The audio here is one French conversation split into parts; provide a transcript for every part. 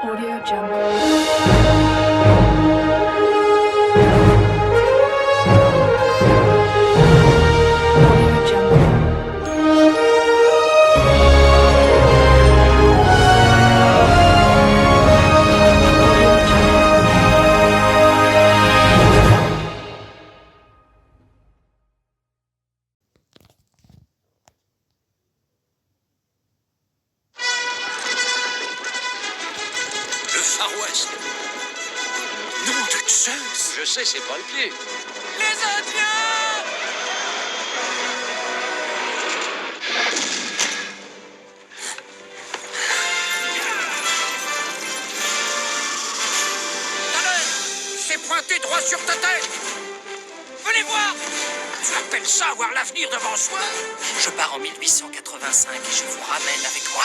Audio Jungle. Audio Jungle. Audio Jungle. Le Far West. Nom de Zeus. Je sais, c'est pas le pied. Les Indiens. C'est pointé droit sur ta tête. Venez voir. Tu appelles ça avoir l'avenir devant soi? Je pars en 1885 et je vous ramène avec moi.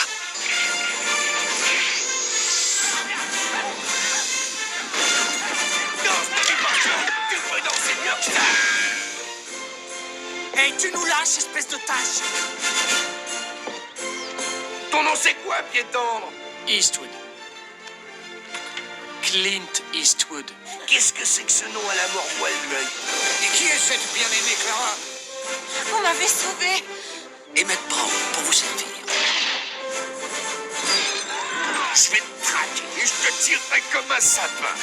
Tu peux danser mieux que ça. Hey, tu nous lâches, espèce de tâche. Ton nom c'est quoi, pied tendre? Eastwood. Clint Eastwood. Qu'est-ce que c'est que ce nom à la mort moelle l'œil? Et qui est cette bien-aimée Clara? Vous m'avez sauvé. Et Maître Brown pour vous servir. Je vais te traquer et je te tirerai comme un sapin.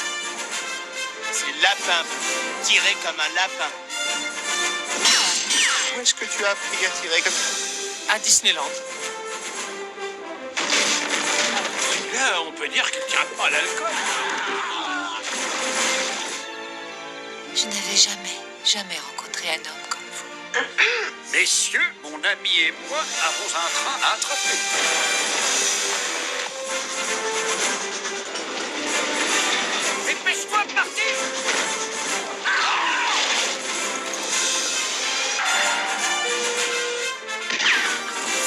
C'est lapin. Tirer comme un lapin. Où est-ce que tu as appris à tirer comme ça? À Disneyland. Là, on peut dire qu'il tient pas l'alcool. Je n'avais jamais rencontré un homme comme vous. Messieurs, mon ami et moi avons un train à attraper. Dépêche-toi de partir.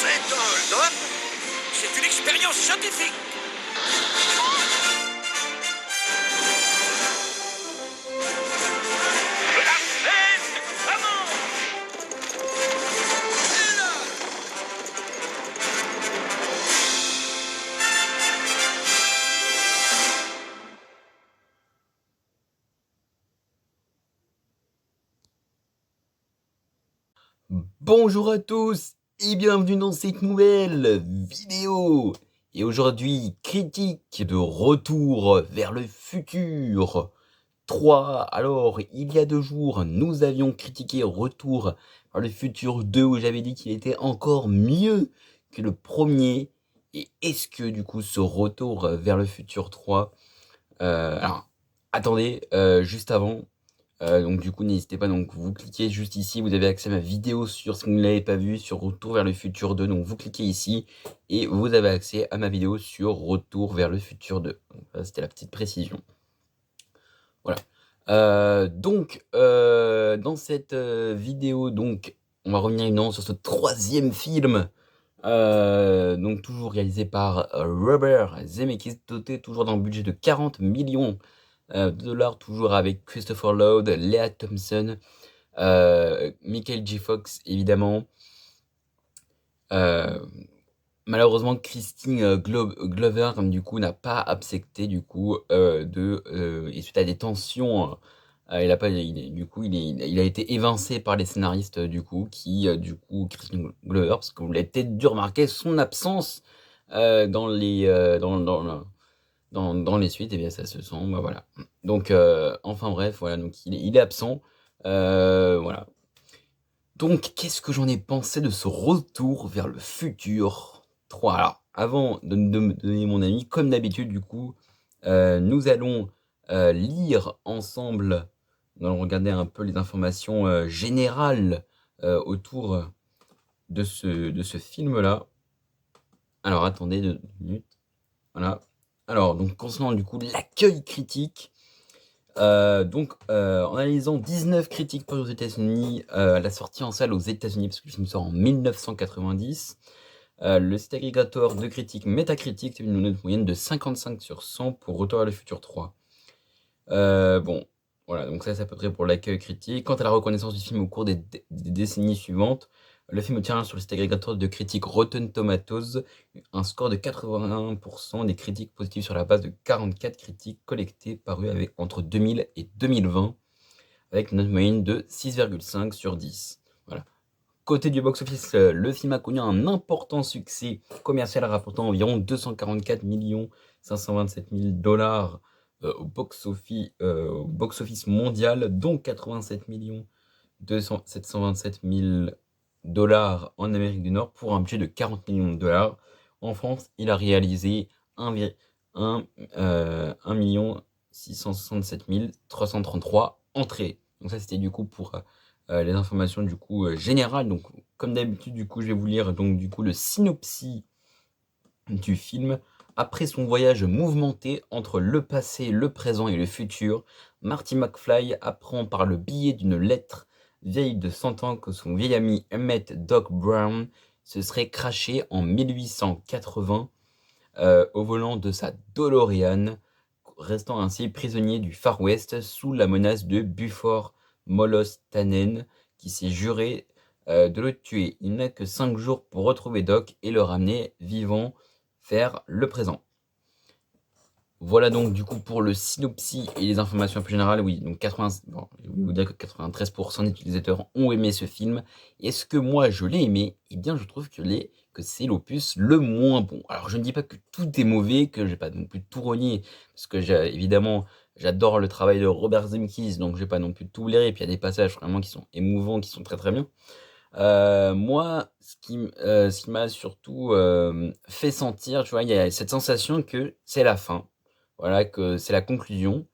C'est un hold-up. C'est une expérience scientifique. De la fête, vraiment. Et là. Bonjour à tous et bienvenue dans cette nouvelle vidéo. Et aujourd'hui, critique de Retour vers le futur 3. Alors, il y a 2 jours, nous avions critiqué Retour vers le futur 2 où j'avais dit qu'il était encore mieux que le premier. Et est-ce que du coup ce Retour vers le futur 3... alors, attendez, juste avant... donc du coup n'hésitez pas, donc vous cliquez juste ici, vous avez accès à ma vidéo sur ce que vous ne l'avez pas vu sur Retour vers le futur 2, donc vous cliquez ici et vous avez accès à ma vidéo sur Retour vers le futur 2. Donc, c'était la petite précision. Voilà. Dans cette vidéo, donc on va revenir évidemment sur ce 3e film, donc toujours réalisé par Robert Zemeckis, doté toujours d'un budget de 40 millions de dollars, toujours avec Christopher Lloyd, Lea Thompson, Michael J. Fox évidemment. Malheureusement, Christine Glover du coup n'a pas accepté du coup et suite à des tensions, il a été évincé par les scénaristes du coup du coup Christine Glover, parce que vous l'avez peut-être dû remarquer son absence dans les dans les suites, et bien ça se sent, bah voilà. Donc enfin bref, voilà, donc il est absent, voilà. Donc qu'est-ce que j'en ai pensé de ce Retour vers le futur 3? Alors avant de me donner mon avis, comme d'habitude du coup, nous allons lire ensemble, nous allons regarder un peu les informations générales autour de ce film-là. Alors attendez 2 minutes, voilà. Alors, donc, concernant du coup l'accueil critique, en analysant 19 critiques aux États-Unis, à la sortie en salle aux États-Unis, parce que le film sort en 1990, le site agrégateur de critiques Metacritic a une note moyenne de 55 sur 100 pour Retour vers le futur 3. Bon, voilà, donc ça c'est à peu près pour l'accueil critique. Quant à la reconnaissance du film au cours des décennies suivantes, Le film obtient sur le site agrégateur de critiques Rotten Tomatoes un score de 81% des critiques positives sur la base de 44 critiques collectées parues entre 2000 et 2020, avec une note moyenne de 6,5 sur 10. Voilà. Côté du box-office, le film a connu un important succès commercial rapportant environ 244 527 000 dollars au box-office mondial, dont 87 727 000 dollars en Amérique du Nord pour un budget de 40 millions de dollars. En France, il a réalisé 1 667 333 entrées. Donc ça, c'était du coup pour les informations du coup générales. Donc comme d'habitude, du coup, je vais vous lire donc du coup le synopsis du film. Après son voyage mouvementé entre le passé, le présent et le futur, Marty McFly apprend par le biais d'une lettre vieille de 100 ans que son vieil ami Emmett Doc Brown se serait crashé en 1880 au volant de sa DeLorean, restant ainsi prisonnier du Far West sous la menace de Buford Molos Tannen, qui s'est juré de le tuer. Il n'a que 5 jours pour retrouver Doc et le ramener vivant vers le présent. Voilà donc du coup pour le synopsis et les informations plus générales. Oui, donc je vais vous dire que 93% des utilisateurs ont aimé ce film. Est-ce que moi je l'ai aimé? Eh bien je trouve que c'est l'opus le moins bon. Alors je ne dis pas que tout est mauvais, que j'ai pas non plus tout renié, parce que évidemment j'adore le travail de Robert Zemeckis, donc je vais pas non plus tout blairer, et puis il y a des passages vraiment qui sont émouvants, qui sont très très bien. Moi, ce qui m'a surtout fait sentir, tu vois, il y a cette sensation que c'est la fin. Voilà, que c'est la conclusion.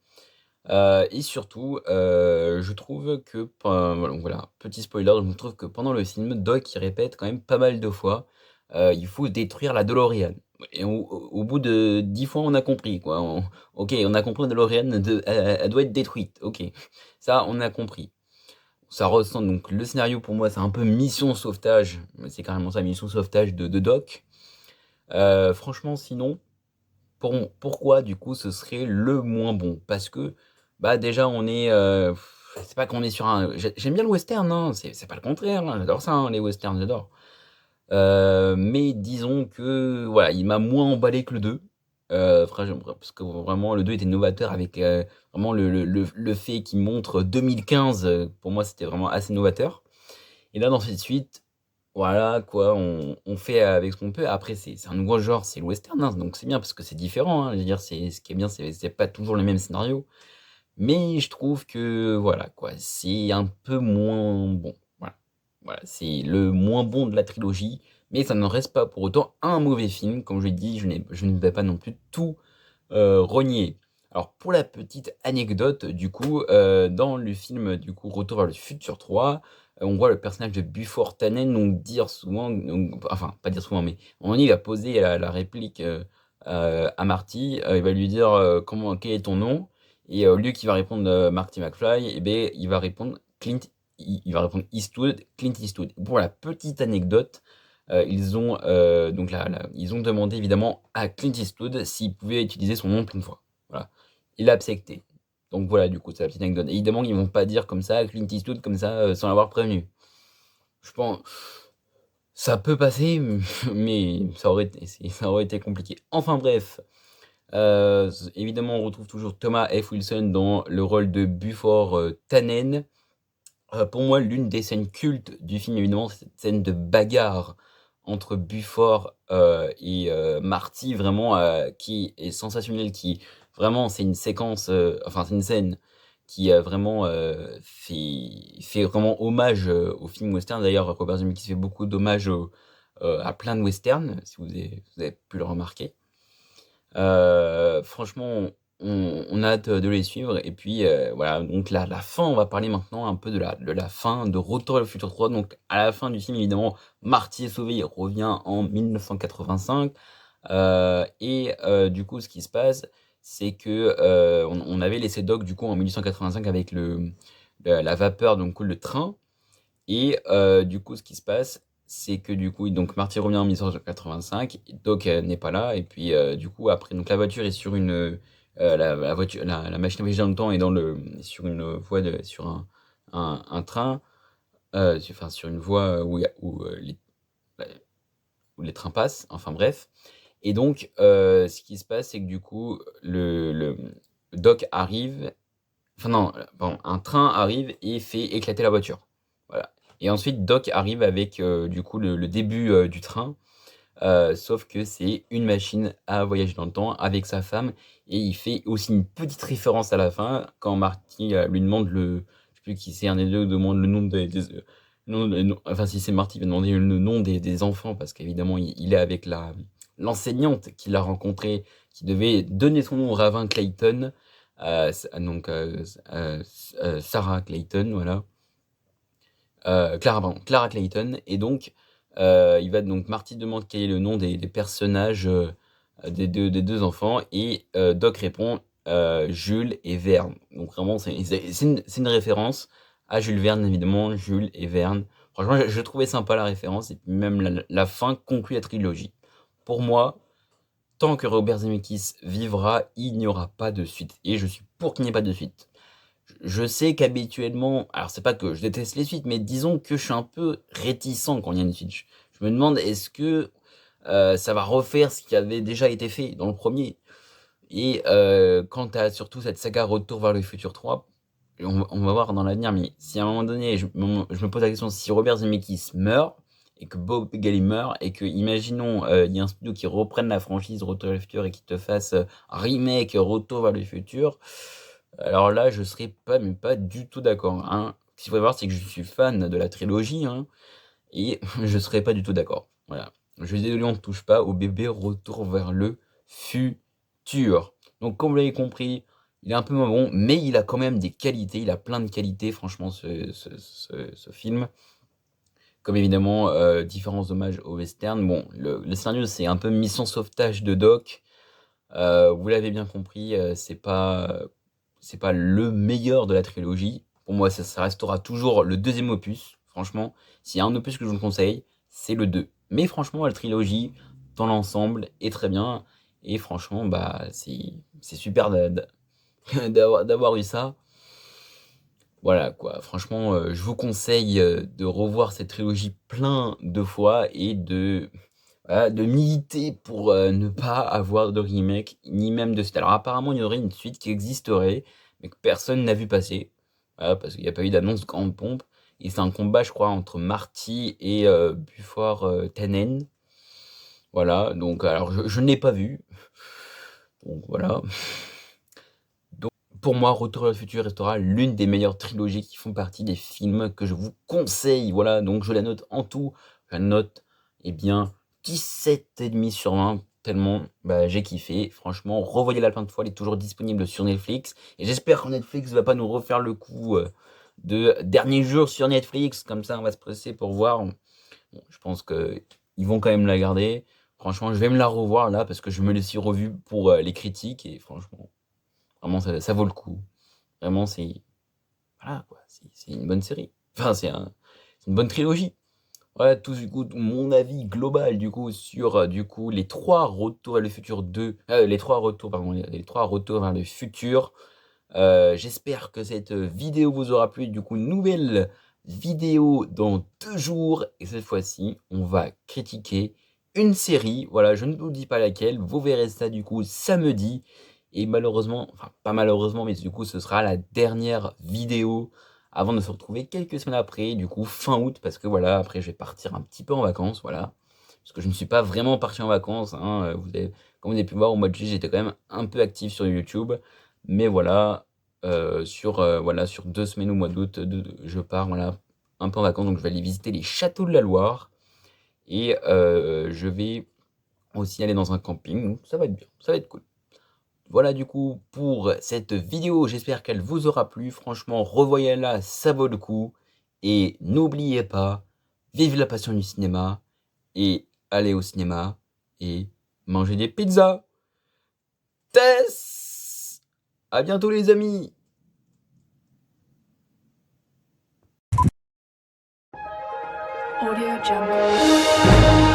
Et surtout, je trouve que, voilà, petit spoiler, je trouve que pendant le film, Doc il répète quand même pas mal de fois, il faut détruire la DeLorean. Et au bout de 10 fois, on a compris, quoi. Ok, on a compris, la DeLorean, elle doit être détruite. Ok, ça, on a compris. Ça ressemble, donc le scénario pour moi, c'est un peu mission sauvetage. C'est carrément ça, mission sauvetage de Doc. Franchement, sinon, pourquoi du coup ce serait le moins bon? Parce que bah déjà on est c'est pas qu'on est sur un j'aime bien le western, hein, c'est pas le contraire, hein, j'adore ça, hein, les westerns, j'adore. Mais disons que voilà, il m'a moins emballé que le 2. Parce que vraiment le 2 était novateur avec vraiment le fait qu'il montre 2015, pour moi c'était vraiment assez novateur. Et là dans cette suite, voilà quoi, on fait avec ce qu'on peut. Après, c'est un nouveau genre, c'est le western, hein, donc c'est bien parce que c'est différent, hein. Je veux dire, ce qui est bien, c'est pas toujours le même scénario. Mais je trouve que, voilà quoi, c'est un peu moins bon. Voilà, voilà, c'est le moins bon de la trilogie, mais ça ne reste pas pour autant un mauvais film. Comme je l'ai dit, je ne vais pas non plus tout renier. Alors, pour la petite anecdote, du coup, dans le film, du coup, Retour vers le futur 3, on voit le personnage de Buford Tannen donc dire souvent, enfin, pas dire souvent, mais on y va poser la réplique à Marty, il va lui dire quel est ton nom? Et au lieu qu'il va répondre Marty McFly, eh ben, il va répondre Eastwood, Clint Eastwood. Pour la petite anecdote, ils ont ils ont demandé évidemment à Clint Eastwood s'il pouvait utiliser son nom plein de fois. Voilà. Il a accepté. Donc voilà, du coup, c'est la petite anecdote. Et évidemment, ils vont pas dire comme ça Clint Eastwood comme ça sans l'avoir prévenu. Je pense ça peut passer, mais ça aurait été compliqué. Enfin bref, évidemment, on retrouve toujours Thomas F. Wilson dans le rôle de Buford Tannen. Pour moi, l'une des scènes cultes du film, évidemment, c'est cette scène de bagarre entre Buford et Marty, vraiment, qui est sensationnelle, qui vraiment, c'est une séquence, enfin, c'est une scène qui vraiment fait vraiment hommage au film western. D'ailleurs, Robert Zemeckis fait beaucoup d'hommages à plein de westerns, si vous avez pu le remarquer. Franchement, on a hâte de les suivre. Et puis voilà, donc la fin, on va parler maintenant un peu de la fin de Retour vers le futur 3. Donc à la fin du film, évidemment, Marty est sauvé, il revient en 1985. Du coup, ce qui se passe, c'est que on avait laissé Doc du coup en 1885 avec la vapeur, donc le train. Et du coup, ce qui se passe, c'est que du coup, donc Marty revient en 1985, Doc n'est pas là, et puis du coup, après, donc la voiture est sur la voiture, la machine à voyager dans le temps est sur une voie sur un train. sur une voie où les trains passent, enfin bref. Et donc, ce qui se passe, c'est que du coup, le Doc arrive, enfin non, pardon, un train arrive et fait éclater la voiture. Voilà. Et ensuite, Doc arrive avec du coup le début du train, sauf que c'est une machine à voyager dans le temps avec sa femme. Et il fait aussi une petite référence à la fin quand Marty lui demande je sais plus qui c'est, un des deux demande le nom enfin si c'est Marty, il va demander le nom des enfants parce qu'évidemment il est avec l'enseignante qu'il a rencontrée qui devait donner son nom au ravin Clayton, donc Sarah Clayton, voilà. Clara Clayton. Et donc, Marty demande quel est le nom des personnages des deux enfants. Et Doc répond Jules et Verne. Donc, vraiment, c'est une référence à Jules Verne, évidemment. Jules et Verne. Franchement, je trouvais sympa la référence. Et puis, même la fin conclut la trilogie. Pour moi, tant que Robert Zemeckis vivra, il n'y aura pas de suite. Et je suis pour qu'il n'y ait pas de suite. Je sais qu'habituellement, alors c'est pas que je déteste les suites, mais disons que je suis un peu réticent quand il y a une suite. Je me demande est-ce que ça va refaire ce qui avait déjà été fait dans le premier. Et quant à surtout cette saga Retour vers le futur 3, on va voir dans l'avenir, mais si à un moment donné, je me pose la question, si Robert Zemeckis meurt, et que Bob Gale meurt, et que, imaginons, il y a un studio qui reprenne la franchise Retour vers le futur et qui te fasse un remake Retour vers le futur, alors là, je serais pas, mais pas du tout d'accord, hein. Ce qu'il faut voir, c'est que je suis fan de la trilogie, hein, et je serais pas du tout d'accord. Voilà. Je dis on ne touche pas au bébé Retour vers le futur. Donc, comme vous l'avez compris, il est un peu moins bon, mais il a quand même des qualités. Il a plein de qualités, franchement, ce film. Comme évidemment, différents hommages au western. Bon, le scénario, c'est un peu mission sauvetage de Doc. Vous l'avez bien compris, c'est pas le meilleur de la trilogie. Pour moi, ça restera toujours le deuxième opus. Franchement, s'il y a un opus que je vous conseille, c'est le 2. Mais franchement, la trilogie, dans l'ensemble, est très bien. Et franchement, bah, c'est super d'avoir eu ça. Voilà, quoi. Franchement, je vous conseille de revoir cette trilogie plein de fois et voilà, de militer pour ne pas avoir de remake, ni même de suite. Alors apparemment, il y aurait une suite qui existerait, mais que personne n'a vu passer. Voilà, parce qu'il n'y a pas eu d'annonce grande pompe. Et c'est un combat, je crois, entre Marty et Buford Tannen. Voilà, donc alors je ne l'ai pas vu. Donc voilà. Donc pour moi, Retour vers le futur restera l'une des meilleures trilogies qui font partie des films que je vous conseille. Voilà, donc je la note en tout. Je la note, eh bien, 17,5 sur 20, tellement bah, j'ai kiffé. Franchement, revoyez-la plein de fois, elle est toujours disponible sur Netflix. Et j'espère que Netflix va pas nous refaire le coup de dernier jour sur Netflix. Comme ça, on va se presser pour voir. Bon, je pense qu'ils vont quand même la garder. Franchement, je vais me la revoir là parce que je me l'ai revue pour les critiques. Et franchement, vraiment, ça vaut le coup. Vraiment, voilà, quoi. C'est une bonne série. Enfin, c'est une bonne trilogie. Voilà, tout du coup, mon avis global du coup sur du coup les 3 retours vers le futur 2, les 3 retours, pardon, les 3 retours vers le futur. J'espère que cette vidéo vous aura plu. Du coup, nouvelle vidéo dans 2 jours. Et cette fois-ci, on va critiquer une série. Voilà, je ne vous dis pas laquelle. Vous verrez ça du coup samedi. Et malheureusement, enfin pas malheureusement, mais du coup, ce sera la dernière vidéo avant de se retrouver quelques semaines après, du coup fin août, parce que voilà, après je vais partir un petit peu en vacances, voilà. Parce que je ne suis pas vraiment parti en vacances, hein. Comme vous avez pu voir, au mois de juillet, j'étais quand même un peu actif sur YouTube. Mais voilà, sur 2 semaines au mois d'août, je pars voilà, un peu en vacances, donc je vais aller visiter les châteaux de la Loire. Et je vais aussi aller dans un camping, donc ça va être bien, ça va être cool. Voilà du coup pour cette vidéo, j'espère qu'elle vous aura plu. Franchement, revoyez-la, ça vaut le coup. Et n'oubliez pas, vive la passion du cinéma, et allez au cinéma, et mangez des pizzas. Tess! À bientôt les amis! Audio Jungle.